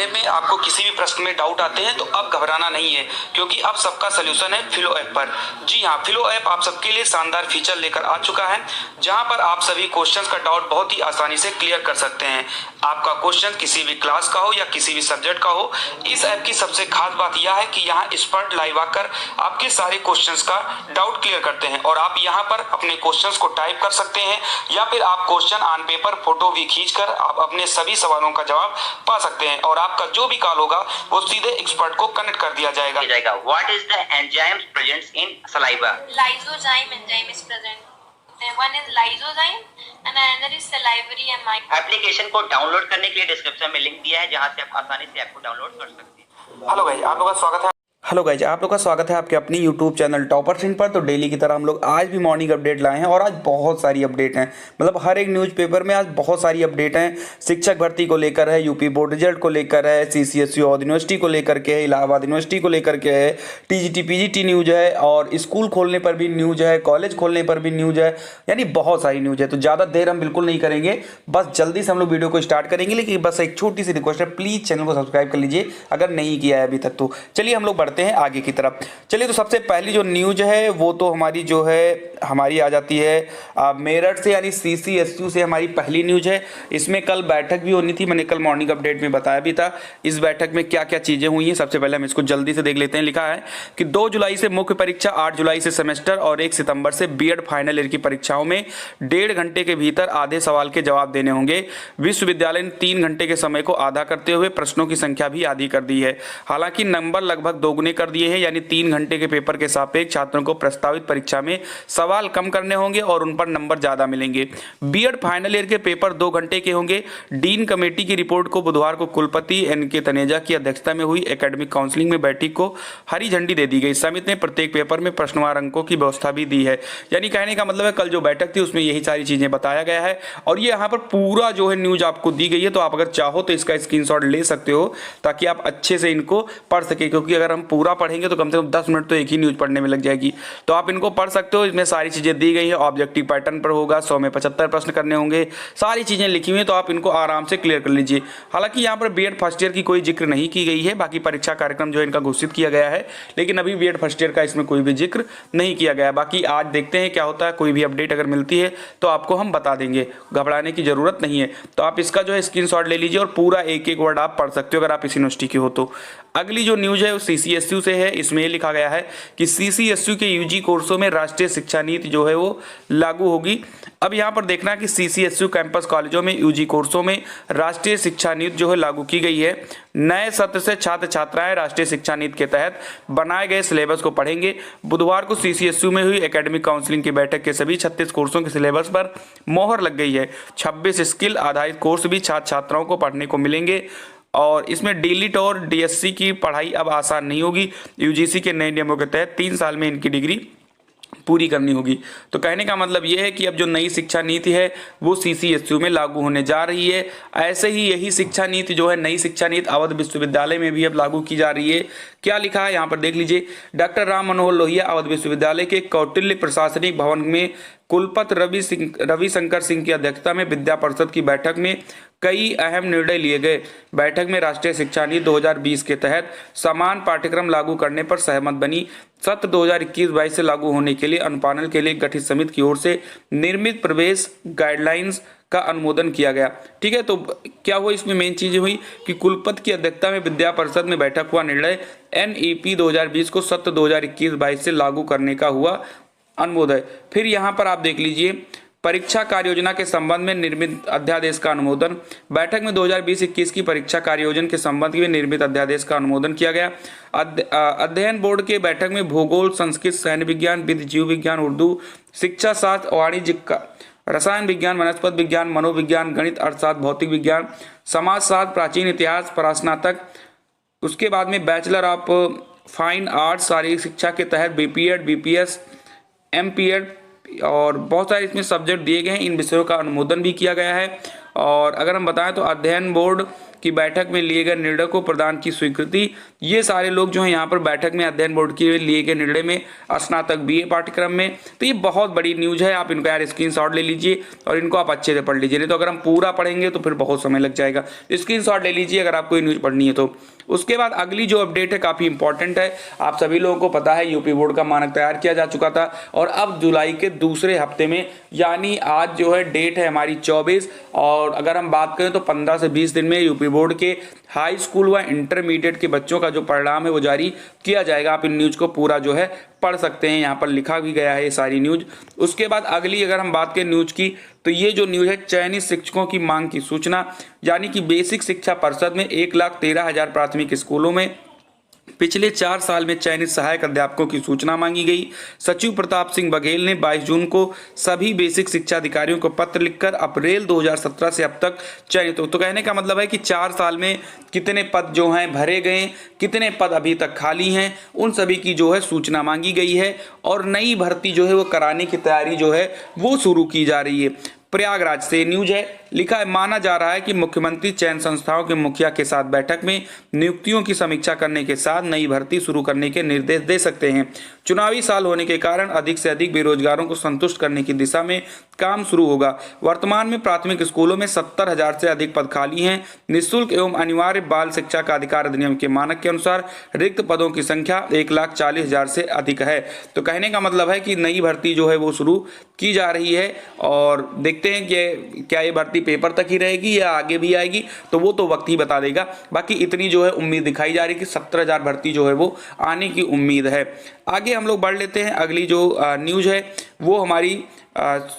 पढ़ने में आपको किसी भी प्रश्न में डाउट आते हैं तो अब घबराना नहीं है, क्योंकि अब सबका सलूशन है फिलो ऐप पर। जी हाँ, फिलो ऐप आप सबके लिए शानदार फीचर लेकर आ चुका है, जहां पर आप सभी क्वेश्चंस का डाउट बहुत ही आसानी से क्लियर कर सकते हैं। आपका क्वेश्चन किसी भी क्लास का हो या किसी भी सब्जेक्ट का हो, इस ऐप की सबसे खास बात यह है कि यहाँ एक्सपर्ट लाइव आकर आपके सारे क्वेश्चंस का डाउट क्लियर करते हैं और आप यहाँ पर अपने क्वेश्चंस को टाइप कर सकते हैं या फिर आप क्वेश्चन ऑन पेपर फोटो भी खींचकर आप अपने सभी सवालों का जवाब पा सकते हैं और आपका जो भी कॉल होगा वो सीधे एक्सपर्ट को कनेक्ट कर दिया जाएगा। What is the enzymes present in saliva? Lysozyme enzyme is present. One is lysozyme and another is salivary amide. Application को डाउनलोड करने के लिए डिस्क्रिप्शन में लिंक दिया है, जहां से आप आसानी से ऐप को डाउनलोड कर सकते हैं। हेलो गाइस, आप लोगों का स्वागत है। आप लोग का स्वागत है आपके अपनी यूट्यूब चैनल टॉपर सिंह पर। तो डेली की तरह हम लोग आज भी मॉर्निंग अपडेट लाए हैं और आज बहुत सारी अपडेट हैं, मतलब हर एक न्यूज़पेपर में आज बहुत सारी अपडेट हैं। शिक्षक भर्ती को लेकर है, यूपी बोर्ड रिजल्ट को लेकर है, CCSU और यूनिवर्सिटी को लेकर के है, इलाहाबाद यूनिवर्सिटी को लेकर के है, TGT PGT न्यूज़ है और स्कूल खोलने पर भी न्यूज़ है, कॉलेज खोलने पर भी न्यूज़ है, यानी बहुत सारी न्यूज़ है। तो ज़्यादा देर हम बिल्कुल नहीं करेंगे, बस जल्दी से हम लोग वीडियो को स्टार्ट करेंगे। लेकिन बस एक छोटी सी रिक्वेस्ट है, प्लीज़ चैनल को सब्सक्राइब कर लीजिए अगर नहीं किया है अभी तक। तो चलिए हम लोग बढ़ते हैं आगे की तरफ। चलिए, तो सबसे पहली जो न्यूज़ है वो तो हमारी आ जाती है मेरठ से, यानी CCSU से हमारी पहली न्यूज़ है। इसमें कल बैठक भी होनी थी, मैंने कल मॉर्निंग अपडेट में बताया भी था इस बैठक में क्या क्या चीज़ें हुई हैं। सबसे पहले हम इसको जल्दी से देख लेते हैं। लिखा है कि 2 जुलाई से मुख्य परीक्षा, 8 जुलाई से सेमेस्टर और 1 सितंबर से बीएड फाइनल ईयर की परीक्षाओं में 1.5 घंटे के भीतर आधे सवाल के जवाब देने होंगे। विश्वविद्यालय ने 3 घंटे के समय को आधा करते हुए प्रश्नों की संख्या भी आधी कर दी है। हालांकि नंबर लगभग दोगुने कर दिए हैं, यानी 3 घंटे के पेपर के सापेक्ष छात्रों को प्रस्तावित परीक्षा में सवाल कम करने होंगे और उन पर नंबर ज्यादा मिलेंगे। बीएड फाइनल ईयर के पेपर 2 घंटे के होंगे। डीन कमेटी की रिपोर्ट को बुधवार को कुलपति NK तनेजा की अध्यक्षता में हुई एकेडमिक काउंसिलिंग में बैठक को हरी झंडी दे दी गई। समिति ने प्रत्येक पेपर में प्रश्नवार अंकों की व्यवस्था भी दी है। यानी कहने का मतलब है कल जो बैठक थी उसमें यही सारी चीजें बताया गया है और ये यहाँ पर पूरा जो है न्यूज आपको दी गई है। तो आप अगर चाहो तो इसका स्क्रीनशॉट ले सकते हो ताकि आप अच्छे से इनको पढ़ सके, क्योंकि अगर हम पूरा पढ़ेंगे तो कम से कम 10 मिनट तो एक ही न्यूज पढ़ने में लग जाएगी। तो आप इनको पढ़ सकते हो, इसमें सारी चीजें दी गई है। ऑब्जेक्टिव पैटर्न पर होगा, 100 में 75 प्रश्न करने होंगे, सारी चीजें लिखी हुई है, तो आप इनको आराम से क्लियर कर लीजिए। हालांकि यहाँ पर बीएड फर्स्ट ईयर की कोई जिक्र नहीं की गई है, बाकी परीक्षा कार्यक्रम जो है इनका घोषित किया गया है, लेकिन अभी बीएड फर्स्ट ईयर का इसमें कोई भी जिक्र नहीं किया गया। बाकी आज देखते हैं क्या होता है, कोई भी अपडेट अगर मिलती है तो आपको हम बता देंगे, घबराने की जरूरत नहीं है। तो आप इसका जो है स्क्रीनशॉट ले लीजिए और पूरा एक एक वर्ड आप पढ़ सकते हो अगर आप इस यूनिवर्सिटी के हो तो। अगली जो न्यूज है वो CCSU से है। इसमें लिखा गया है कि CCSU के UG कोर्सों में राष्ट्रीय शिक्षा नीति जो है वो लागू होगी। अब यहाँ पर देखना कि CCSU कैंपस कॉलेजों में UG कोर्सों में राष्ट्रीय शिक्षा नीति जो है लागू की गई है। नए सत्र से छात्र छात्राएं राष्ट्रीय शिक्षा नीति के तहत बनाए गए सिलेबस को पढ़ेंगे। बुधवार को CCSU में हुई एकेडमिक काउंसिलिंग की बैठक के सभी 36 कोर्सों के सिलेबस पर मोहर लग गई है। 26 स्किल आधारित कोर्स भी छात्र छात्राओं को पढ़ने को मिलेंगे और इसमें डीलिट और DSC की पढ़ाई अब आसान नहीं होगी। UGC के नए नियमों के तहत 3 साल में इनकी डिग्री पूरी करनी होगी। तो कहने का मतलब यह है कि अब जो नई शिक्षा नीति है वो CCSU में लागू होने जा रही है। ऐसे ही यही शिक्षा नीति जो है, नई शिक्षा नीति अवध विश्वविद्यालय में भी अब लागू की जा रही है। क्या लिखा है यहाँ पर देख लीजिए। डॉक्टर राम मनोहर लोहिया अवध विश्वविद्यालय के कौटिल्य प्रशासनिक भवन में कुलपति रविशंकर सिंह की अध्यक्षता में विद्या परिषद की बैठक में कई अहम निर्णय लिए गए। बैठक में राष्ट्रीय शिक्षा नीति 2020 के तहत समान पाठ्यक्रम लागू करने पर सहमत बनी। सत्र 2021-22 से लागू होने के लिए अनुपालन के लिए गठित समिति की ओर से निर्मित प्रवेश गाइडलाइंस का अनुमोदन किया गया। ठीक है, तो क्या हुआ इसमें मेन चीजें हुई कि कुलपति की अध्यक्षता में विद्या परिषद में बैठक हुआ निर्णय NEP 2020 को सत्र 2021-22 से लागू करने का हुआ अनुमोदन। फिर यहाँ पर आप देख लीजिए परीक्षा कार्य योजना के संबंध में निर्मित अध्यादेश का अनुमोदन। बैठक में 2020-21 की परीक्षा कार्य योजना के संबंध में निर्मित अध्यादेश का अनुमोदन किया गया। अध्ययन बोर्ड के बैठक में भूगोल, संस्कृत, सैन्य विज्ञान, विधि, जीव विज्ञान, उर्दू, शिक्षा शास्त्र, वाणिज्य, रसायन विज्ञान, वनस्पति विज्ञान, मनोविज्ञान, गणित, अर्थशास्त्र, भौतिक विज्ञान, समाजशास्त्र, प्राचीन इतिहास, परास्नातक, उसके बाद में बैचलर ऑफ फाइन आर्ट्स, शारीरिक शिक्षा के तहत BPEd, BPS, MPEd और बहुत सारे इसमें सब्जेक्ट दिए गए हैं। इन विषयों का अनुमोदन भी किया गया है। और अगर हम बताएं तो अध्ययन बोर्ड कि बैठक में लिए गए निर्णय को प्रदान की स्वीकृति। ये सारे लोग जो हैं यहाँ पर बैठक में अध्ययन बोर्ड के लिए गए निर्णय में स्नातक BA पाठ्यक्रम में। तो ये बहुत बड़ी न्यूज़ है, आप इनको यार स्क्रीनशॉट ले लीजिए और इनको आप अच्छे से पढ़ लीजिए, नहीं तो अगर हम पूरा पढ़ेंगे तो फिर बहुत समय लग जाएगा। स्क्रीनशॉट ले लीजिए अगर आपको ये न्यूज़ पढ़नी है तो। उसके बाद अगली जो अपडेट है काफ़ी इंपॉर्टेंट है। आप सभी लोगों को पता है यूपी बोर्ड का मानक तैयार किया जा चुका था और अब जुलाई के दूसरे हफ्ते में, यानी आज जो है डेट है हमारी 24, और अगर हम बात करें तो 15 से 20 दिन में यूपी बोर्ड के हाई स्कूल व इंटरमीडिएट के बच्चों का जो परिणाम है वो जारी किया जाएगा। आप इन न्यूज़ को पूरा जो है पढ़ सकते हैं, यहाँ पर लिखा भी गया है ये सारी न्यूज़। उसके बाद अगली अगर हम बात करें न्यूज़ की, तो ये जो न्यूज़ है चयनित शिक्षकों की मांग की सूचना, यानी कि बेसिक शिक्षा परिषद में 1,13,000 प्राथमिक स्कूलों में पिछले 4 साल में चयनित सहायक अध्यापकों की सूचना मांगी गई। सचिव प्रताप सिंह बघेल ने 22 जून को सभी बेसिक शिक्षा अधिकारियों को पत्र लिखकर अप्रैल 2017 से अब तक चयनित तो कहने का मतलब है कि 4 साल में कितने पद जो हैं भरे गए, कितने पद अभी तक खाली हैं, उन सभी की जो है सूचना मांगी गई है और नई भर्ती जो है वो कराने की तैयारी जो है वो शुरू की जा रही है। प्रयागराज से न्यूज है, लिखा है माना जा रहा है कि मुख्यमंत्री चयन संस्थाओं के मुखिया के साथ बैठक में नियुक्तियों की समीक्षा करने के साथ नई भर्ती शुरू करने के निर्देश दे सकते हैं। चुनावी साल होने के कारण अधिक से अधिक बेरोजगारों को संतुष्ट करने की दिशा में काम शुरू होगा। वर्तमान में प्राथमिक स्कूलों में 70,000 से अधिक पद खाली हैं। निःशुल्क एवं अनिवार्य बाल शिक्षा का अधिकार अधिनियम के मानक के अनुसार रिक्त पदों की संख्या 1,40,000 से अधिक है। तो कहने का मतलब है कि नई भर्ती जो है वो शुरू की जा रही है और देखते हैं कि क्या ये भर्ती पेपर तक ही रहेगी या आगे भी आएगी, तो वो तो वक्त ही बता देगा। बाकी इतनी जो है उम्मीद दिखाई जा रही है कि 17,000 भर्ती जो है वो आने की उम्मीद है। आगे हम लोग बढ़ लेते हैं। अगली जो न्यूज़ है वो हमारी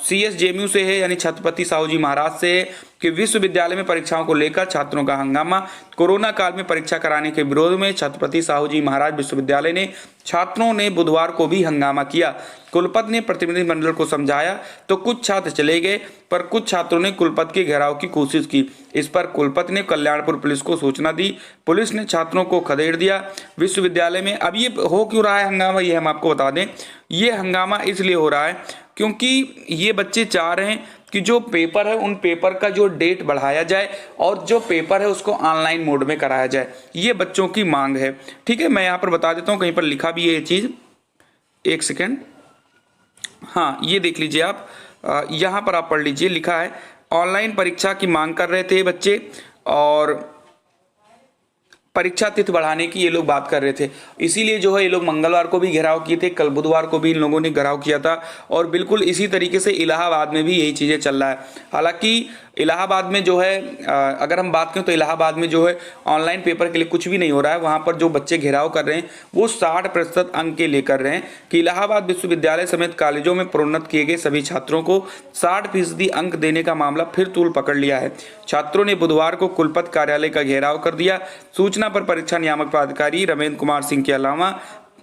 CSJMU से है, यानी छत्रपति साहू जी महाराज से है कि विश्वविद्यालय में परीक्षाओं को लेकर छात्रों का हंगामा। कोरोना काल में परीक्षा कराने के विरोध में छत्रपति साहू जी महाराज विश्वविद्यालय ने छात्रों ने बुधवार को भी हंगामा किया। कुलपति ने प्रतिनिधिमंडल को समझाया तो कुछ छात्र चले गए, पर कुछ छात्रों ने कुलपति के घेराव की कोशिश की। इस पर कुलपति ने कल्याणपुर पुलिस को सूचना दी। पुलिस ने छात्रों को खदेड़ दिया। विश्वविद्यालय में अब ये हो क्यों रहा है हंगामा, ये हम आपको बता दें। ये हंगामा इसलिए हो रहा है क्योंकि ये बच्चे चाह रहे हैं कि जो पेपर है उन पेपर का जो डेट बढ़ाया जाए और जो पेपर है उसको ऑनलाइन मोड में कराया जाए। ये बच्चों की मांग है। ठीक है, मैं यहाँ पर बता देता हूँ, कहीं पर लिखा भी है ये चीज़, एक सेकेंड। हाँ, ये देख लीजिए आप, यहाँ पर आप पढ़ लीजिए, लिखा है ऑनलाइन परीक्षा की मांग कर रहे थे बच्चे और परीक्षा तिथि बढ़ाने की ये लोग बात कर रहे थे। इसीलिए जो है ये लोग मंगलवार को भी घेराव किए थे, कल बुधवार को भी इन लोगों ने घेराव किया था और बिल्कुल इसी तरीके से इलाहाबाद में भी यही चीज़ें चल रहा है। हालांकि इलाहाबाद में जो है अगर हम बात करें तो इलाहाबाद में जो है ऑनलाइन पेपर के लिए कुछ भी नहीं हो रहा है। वहाँ पर जो बच्चे घेराव कर रहे हैं वो 60% अंक के लिए कर रहे हैं कि इलाहाबाद विश्वविद्यालय समेत कॉलेजों में प्रोन्नत किए गए सभी छात्रों को 60% अंक देने का मामला फिर तूल पकड़ लिया है। छात्रों ने बुधवार को कुलपति कार्यालय का घेराव कर दिया। सूचना पर परीक्षा नियामक पदाधिकारी रमेंद्र कुमार सिंह के अलावा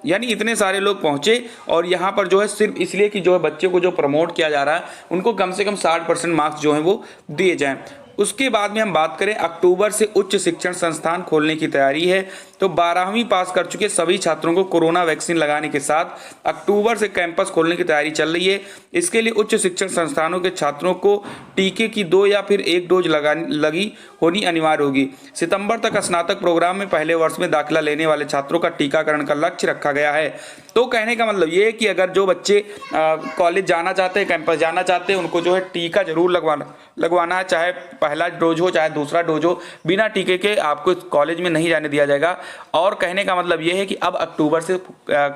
यानी इतने सारे लोग पहुंचे और यहाँ पर जो है सिर्फ इसलिए कि जो है बच्चे को जो प्रमोट किया जा रहा है उनको कम से कम 60% मार्क्स जो हैं वो दिए जाएं। उसके बाद में हम बात करें अक्टूबर से उच्च शिक्षण संस्थान खोलने की तैयारी है। तो 12वीं पास कर चुके सभी छात्रों को कोरोना वैक्सीन लगाने के साथ अक्टूबर से कैंपस खोलने की तैयारी चल रही है। इसके लिए उच्च शिक्षण संस्थानों के छात्रों को टीके की 2 या फिर 1 डोज लगी होनी अनिवार्य होगी। सितंबर तक स्नातक प्रोग्राम में पहले वर्ष में दाखिला लेने वाले छात्रों का टीकाकरण का लक्ष्य रखा गया है। तो कहने का मतलब ये है कि अगर जो बच्चे कॉलेज जाना चाहते हैं, कैंपस जाना चाहते हैं, उनको जो है टीका जरूर लगवाना है, चाहे पहला डोज हो चाहे दूसरा डोज हो। बिना टीके के आपको कॉलेज में नहीं जाने दिया जाएगा। और कहने का मतलब ये है कि अब अक्टूबर से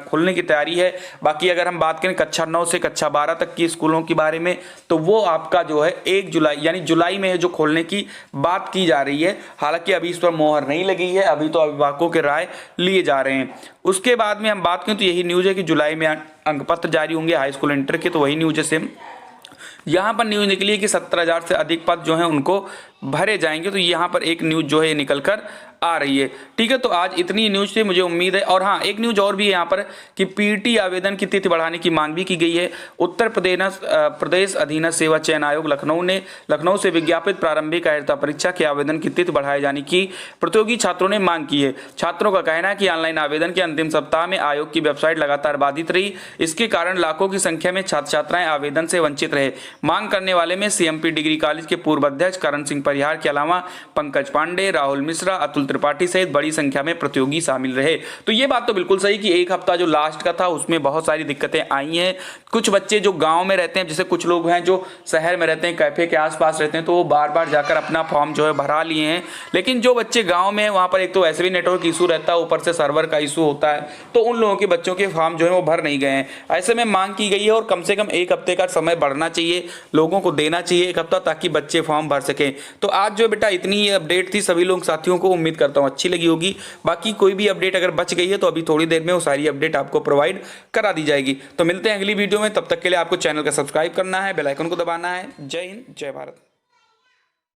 खुलने की तैयारी है। बाकी अगर हम बात करें कक्षा 9 से कक्षा 12 तक की स्कूलों के बारे में तो वो आपका जो है 1 जुलाई यानी जुलाई में है जो खोलने की बात की जा रही है। हालांकि अभी इस पर मोहर नहीं लगी है, अभी तो अभिभावकों के राय लिए जा रहे हैं। उसके बाद में हम बात करें तो यही न्यूज़ है कि जुलाई में अंक पत्र जारी होंगे हाई स्कूल इंटर के, तो वही न्यूज़ है सेम। यहाँ पर न्यूज़ निकली है कि 17,000 से अधिक पद जो हैं उनको भरे जाएंगे। तो यहाँ पर एक न्यूज़ जो है निकल कर आ रही है। ठीक है, तो आज इतनी न्यूज़ थी, मुझे उम्मीद है। और हाँ, एक न्यूज़ और भी है यहाँ पर कि पीटी आवेदन की तिथि बढ़ाने की मांग भी की गई है। उत्तर प्रदेश अधीनस्थ सेवा चयन आयोग लखनऊ से विज्ञापित प्रारंभिक अहर्ता परीक्षा के आवेदन की तिथि बढ़ाए जाने की प्रतियोगी छात्रों ने मांग की है। छात्रों का कहना है कि ऑनलाइन आवेदन के अंतिम सप्ताह में आयोग की वेबसाइट लगातार बाधित रही। इसके कारण लाखों की संख्या में छात्र छात्राएं आवेदन से वंचित रहे। मांग करने वाले में CMP डिग्री कॉलेज के पूर्व अध्यक्ष करण सिंह परिहार के अलावा पंकज पांडे, राहुल मिश्रा, अतुल त्रिपाठी सहित बड़ी संख्या में प्रतियोगी शामिल रहे। तो ये बात तो बिल्कुल सही कि एक हफ्ता जो लास्ट का था उसमें बहुत सारी दिक्कतें आई हैं। कुछ बच्चे जो गांव में रहते हैं, जैसे कुछ लोग हैं जो शहर में रहते हैं, कैफे के आसपास रहते हैं, तो वो बार बार जाकर अपना फॉर्म जो है भरा लिए हैं। लेकिन जो बच्चे गांव में हैं वहाँ पर एक तो वैसे भी नेटवर्क इशू रहता है, ऊपर से सर्वर का इशू होता है, तो उन लोगों के बच्चों के फॉर्म जो है वो भर नहीं गए हैं। ऐसे में मांग की गई है और कम से कम एक हफ्ते का समय बढ़ना चाहिए, लोगों को देना चाहिए एक हफ्ता, ताकि बच्चे फॉर्म भर सकें। तो आज जो बेटा इतनी ही अपडेट थी सभी लोग साथियों को, उम्मीद करता हूँ अच्छी लगी होगी। बाकी कोई भी अपडेट अगर बच गई है तो अभी थोड़ी देर में वो सारी अपडेट आपको प्रोवाइड करा दी जाएगी। तो मिलते हैं अगली वीडियो में, तब तक के लिए आपको चैनल का सब्सक्राइब करना है, बेल आइकन को दबाना है। जय हिंद, जय भारत।